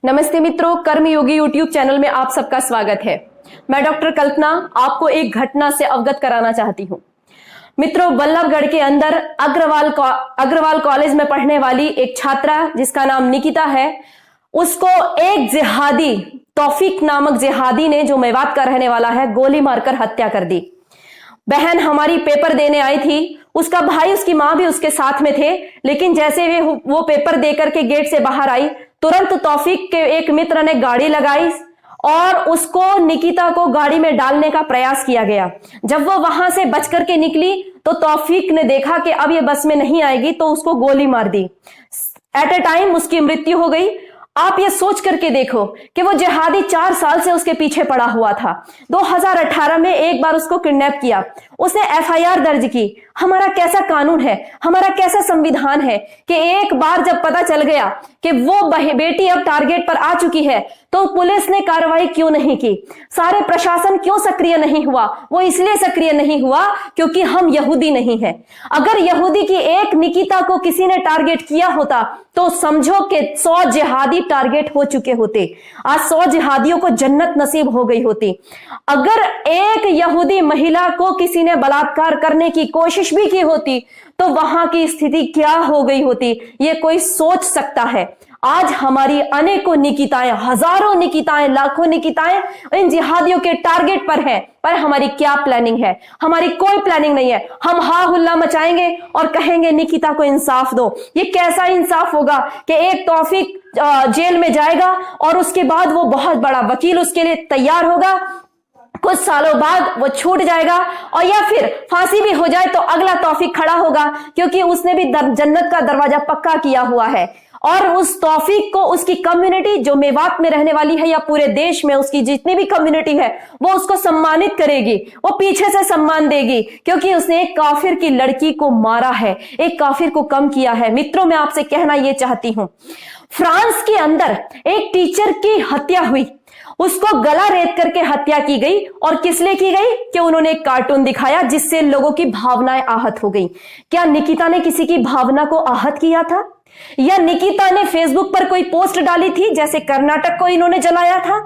नमस्ते मित्रों, कर्मयोगी YouTube channel में आप सबका स्वागत है। मैं डॉक्टर कल्पना आपको एक घटना से अवगत कराना चाहती हूँ। मित्रों, बल्लभगढ़ के अंदर अग्रवाल कॉलेज में पढ़ने वाली एक छात्रा जिसका नाम निकिता है, उसको एक जिहादी, तौफीक नामक जिहादी ने, जो मेवात का रहने वाला है, गोली मारकर हत्या कर दी। बहन हमारी पेपर देने आई थी, उसका भाई उसकी मां भी उसके साथ में थे, लेकिन जैसे वो पेपर देकर के गेट से बाहर आई, तुरंत तौफीक के एक मित्र ने गाड़ी लगाई और उसको, निकिता को गाड़ी में डालने का प्रयास किया गया। जब वो वहां से बच करके निकली तो तौफीक ने देखा कि अब ये बस में नहीं आएगी, तो उसको गोली मार दी। एट ए टाइम उसकी मृत्यु हो गई। आप ये सोच करके देखो कि वो जिहादी 4 साल से उसके पीछे पड़ा हुआ था। 2018 में एक बार उसको किडनैप किया, उसने एफआईआर दर्ज की। हमारा कैसा कानून है, हमारा कैसा संविधान है कि एक बार जब पता चल गया कि वो बेटी अब टारगेट पर आ चुकी है, तो पुलिस ने कार्रवाई क्यों नहीं की? सारे प्रशासन क्यों सक्रिय नहीं हुआ? वो इसलिए सक्रिय नहीं हुआ क्योंकि हम यहूदी नहीं है। अगर यहूदी की एक निकिता को किसी ने टारगेट किया होता तो समझो कि 100 जिहादी टारगेट हो चुके होते। आज 100 जिहादियों को जन्नत नसीब हो गई होती। अगर एक यहूदी महिला को किसी ने बलात्कार करने की कोशिश भी की होती तो वहां की स्थिति क्या हो गई होती, ये कोई सोच सकता है। आज हमारी अनेकों निकिताएं, हजारों निकिताएं, लाखों निकिताएं इन जिहादियों के टारगेट पर हैं, पर हमारी क्या प्लानिंग है? हमारी कोई प्लानिंग नहीं है। हम हा हुल्ला मचाएंगे और कहेंगे निकिता को इंसाफ दो। ये कैसा इंसाफ होगा कि एक तौफीक जेल में जाएगा और उसके बाद वो बहुत बड़ा वकील उसके लिए तैयार होगा, कुछ सालों बाद वो छूट जाएगा, और या फिर फांसी भी हो जाए तो अगला तौफीक खड़ा होगा, क्योंकि उसने भी जन्नत का दरवाजा पक्का किया हुआ है। और उस तौफीक को उसकी कम्युनिटी जो मेवात में रहने वाली है या पूरे देश में उसकी जितनी भी कम्युनिटी है, वो उसको सम्मानित करेगी, वो पीछे से सम्मान देगी, क्योंकि उसने एक काफिर की लड़की को मारा है, एक काफिर को कम किया है। मित्रों, मैं आपसे कहना यह चाहती हूं, फ्रांस के अंदर एक टीचर की हत्या हुई, उसको गला रेत करके हत्या की गई। और किस लिए की गई? कि उन्होंने एक कार्टून दिखाया जिससे लोगों की भावनाएं आहत हो गई। क्या निकिता ने किसी की भावना को आहत किया था? या निकिता ने फेसबुक पर कोई पोस्ट डाली थी जैसे कर्नाटक को इन्होंने जलाया था?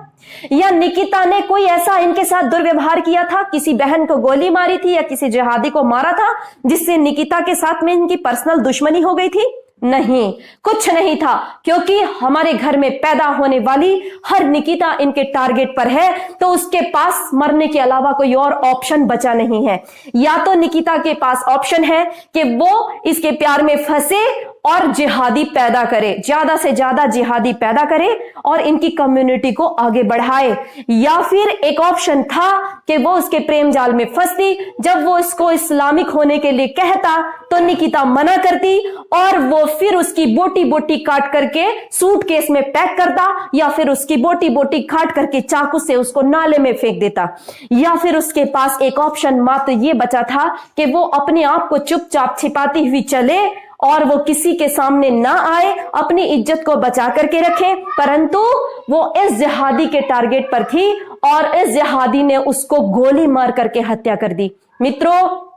या निकिता ने कोई ऐसा इनके साथ दुर्व्यवहार किया था, किसी बहन को गोली मारी थी या किसी जिहादी को मारा था जिससे निकिता के साथ में इनकी पर्सनल दुश्मनी हो गई थी? नहीं, कुछ नहीं था, क्योंकि हमारे घर में पैदा होने वाली हर निकिता इनके टारगेट पर है, तो उसके पास मरने के अलावा कोई और ऑप्शन बचा नहीं है। या तो निकिता के पास ऑप्शन है कि वो इसके प्यार में फंसे और जिहादी पैदा करे, ज्यादा से ज्यादा जिहादी पैदा करे और इनकी कम्युनिटी को आगे बढ़ाए, या फिर एक ऑप्शन था कि वो उसके प्रेम जाल में फंसती। जब वो इसको इस्लामिक होने के लिए कहता तो निकिता मना करती और वो फिर उसकी बोटी बोटी काट करके सूटकेस में पैक करता, या फिर उसकी बोटी बोटी काट करके चाकू से उसको नाले में फेंक देता। या फिर उसके पास एक ऑप्शन मात्र ये बचा था कि वो अपने आप को चुपचाप छिपाती हुई चले और वो किसी के सामने ना आए, अपनी इज्जत को बचा करके रखे। परंतु वो इस जिहादी के टारगेट पर थी और इस जिहादी ने उसको गोली मार करके हत्या कर दी। मित्रों,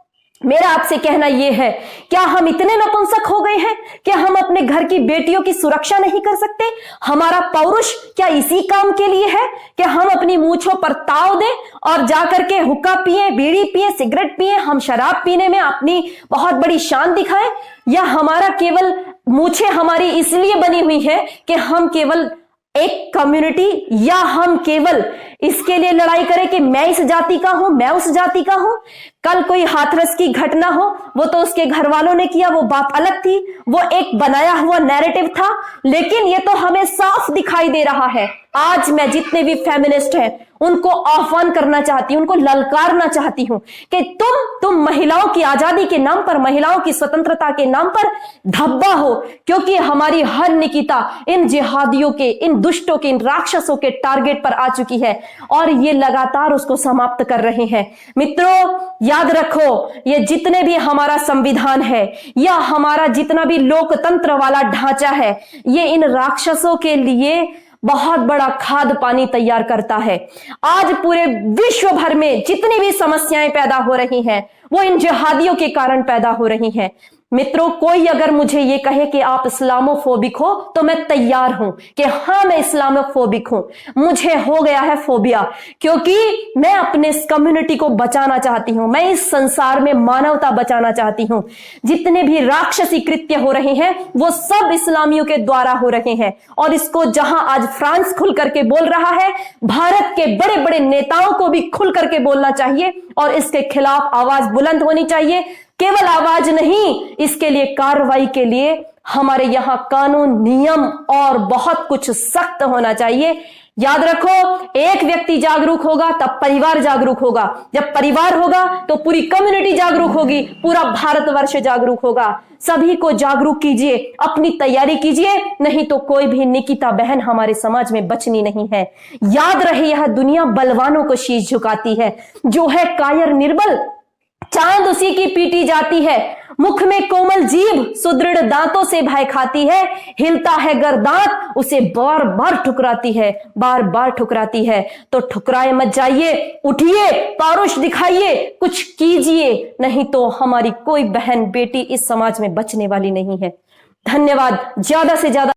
मेरा आपसे कहना यह है, क्या हम इतने नपुंसक हो गए हैं कि हम अपने घर की बेटियों की सुरक्षा नहीं कर सकते? हमारा पौरुष क्या इसी काम के लिए है कि हम अपनी मूंछों पर ताव दें और जाकर के हुक्का पिए, बीड़ी पिए, सिगरेट पिए, हम शराब पीने में अपनी बहुत बड़ी शान दिखाएं? या हमारा केवल मूंछें हमारी इसलिए बनी हुई है कि हम केवल एक कम्युनिटी, या हम केवल इसके लिए लड़ाई करें कि मैं इस जाति का हूं, मैं उस जाति का हूं? कल कोई हाथरस की घटना हो, वो तो उसके घर वालों ने किया, वो बात अलग थी, वो एक बनाया हुआ नैरेटिव था। लेकिन ये तो हमें साफ दिखाई दे रहा है। आज मैं जितने भी फेमिनिस्ट हैं उनको आह्वान करना चाहती हूं, उनको ललकारना चाहती हूं कि तुम महिलाओं की आजादी के नाम पर, महिलाओं की स्वतंत्रता के नाम पर धब्बा हो, क्योंकि हमारी हर निकिता इन जिहादियों के, इन दुष्टों के, इन राक्षसों के टारगेट पर आ चुकी है और ये लगातार उसको समाप्त कर रहे हैं। मित्रों, याद रखो, ये जितने भी हमारा संविधान है या हमारा जितना भी लोकतंत्र वाला ढांचा है, ये इन राक्षसों के लिए बहुत बड़ा खाद पानी तैयार करता है। आज पूरे विश्व भर में जितनी भी समस्याएं पैदा हो रही हैं वो इन जिहादियों के कारण पैदा हो रही हैं। मित्रों, कोई अगर मुझे ये कहे कि आप इस्लामोफोबिक हो तो मैं तैयार हूं कि हाँ, मैं इस्लामोफोबिक हूं। मुझे हो गया है फोबिया, क्योंकि मैं अपने इस कम्युनिटी को बचाना चाहती हूं। मैं इस संसार में मानवता बचाना चाहती हूं। जितने भी राक्षसी कृत्य हो रहे हैं वो सब इस्लामियों के द्वारा हो रहे हैं, और इसको जहां आज फ्रांस खुल करके बोल रहा है, भारत के बड़े बड़े नेताओं को भी खुल करके बोलना चाहिए और इसके खिलाफ आवाज बुलंद होनी चाहिए। केवल आवाज नहीं, इसके लिए कार्रवाई के लिए हमारे यहां कानून, नियम और बहुत कुछ सख्त होना चाहिए। याद रखो, एक व्यक्ति जागरूक होगा तब परिवार जागरूक होगा, जब परिवार होगा तो पूरी कम्युनिटी जागरूक होगी, पूरा भारतवर्ष जागरूक होगा। सभी को जागरूक कीजिए, अपनी तैयारी कीजिए, नहीं तो कोई भी निकिता बहन हमारे समाज में बचनी नहीं है। याद रहे, यह दुनिया बलवानों को शीश झुकाती है, जो है कायर निर्बल चांद उसी की पीटी जाती है। मुख में कोमल जीभ सुदृढ़ दांतों से भय खाती है, हिलता है गर दांत उसे बार बार ठुकराती है, बार बार ठुकराती है। तो ठुकराए मत जाइए, उठिए, पौरुष दिखाइए, कुछ कीजिए, नहीं तो हमारी कोई बहन बेटी इस समाज में बचने वाली नहीं है। धन्यवाद। ज्यादा से ज्यादा